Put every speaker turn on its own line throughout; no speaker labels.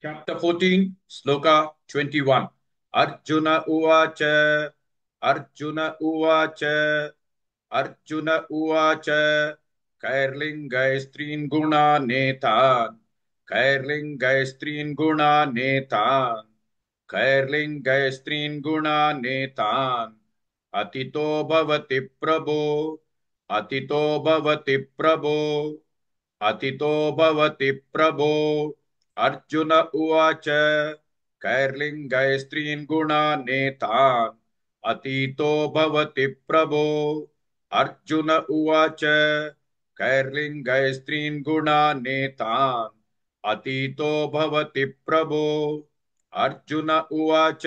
Chapter 14, Sloka 21. Arjuna Uvacha, Arjuna Uvacha, Arjuna Uvacha, Kairlingaistreen Guna Netan, Kairlingaistreen Guna Netan, Kairlingaistreen Guna Netan, Atito Bhavati Prabho, Atito Bhavati Prabho, अतितो भवति प्रभो अर्जुन उवाच कैर्लिङ्गैस्त्रीन् गुणानेतान् अतीतो भवति प्रभो अर्जुन उवाच कैर्लिङ्गैस्त्रीन् गुणानेतान् अतीतो भवति प्रभो अर्जुन उवाच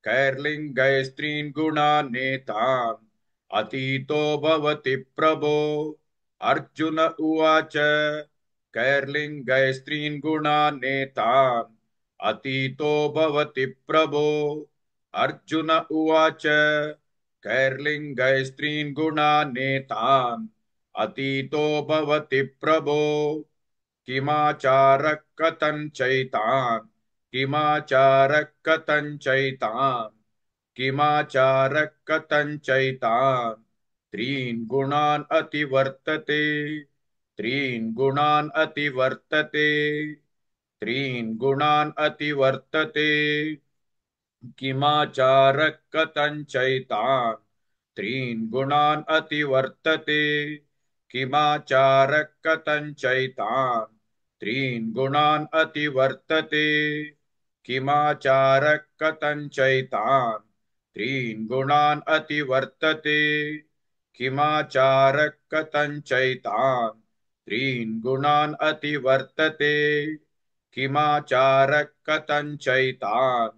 कैर्लिङ्गैस्त्रीन् गुणानेतान् अतीतो भवति प्रभो अर्जुन उवाच कैर्लिङ्गैस्त्रीन् गुणानेतान् अतीतो भवति प्रभो अर्जुन उवाच कैर्लिङ्गैस्त्रीन् गुणानेतान् अतीतो भवति प्रभो किमाचारः कथञ्चैतान् किमाचारः कथञ्चैतान् किमाचारः कथञ्चैतान् त्रीन् गुणान् अतिवर्तते त्रीन् गुणान् अतिवर्तते त्रीन् गुणान् अतिवर्तते किमाचारः कथञ्चैतान् त्रीन् गुणान् अतिवर्तते किमाचारः कथञ्चैतान् त्रीन् गुणान् अतिवर्तते किमाचारः कथञ्चैतान् त्रीन् गुणान् अतिवर्तते किमाचारः कथञ्चैतान् त्रीन् गुणान् अतिवर्तते किमाचारः कथञ्चैतान्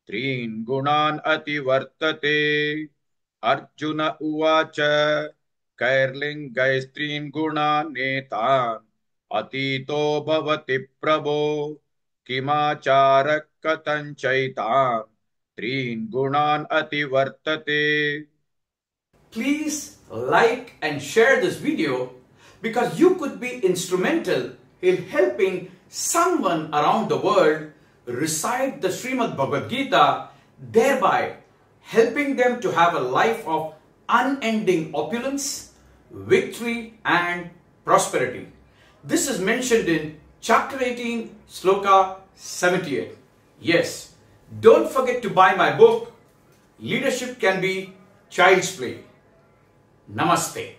त्रीन् गुणान् अतिवर्तते अर्जुन उवाच कैर्लिङ्गैस्त्रीन् गुणानेतान् अतीतो भवति प्रभो किमाचारः कथञ्चैतान् त्रीन् गुणान् अतिवर्तते.
Please like and share this video because you could be instrumental in helping someone around the world recite the Srimad Bhagavad Gita, thereby helping them to have a life of unending opulence, victory and prosperity. This is mentioned in chapter 18, sloka 78. Yes, don't forget to buy my book, Leadership Can Be Child's Play. Namaste.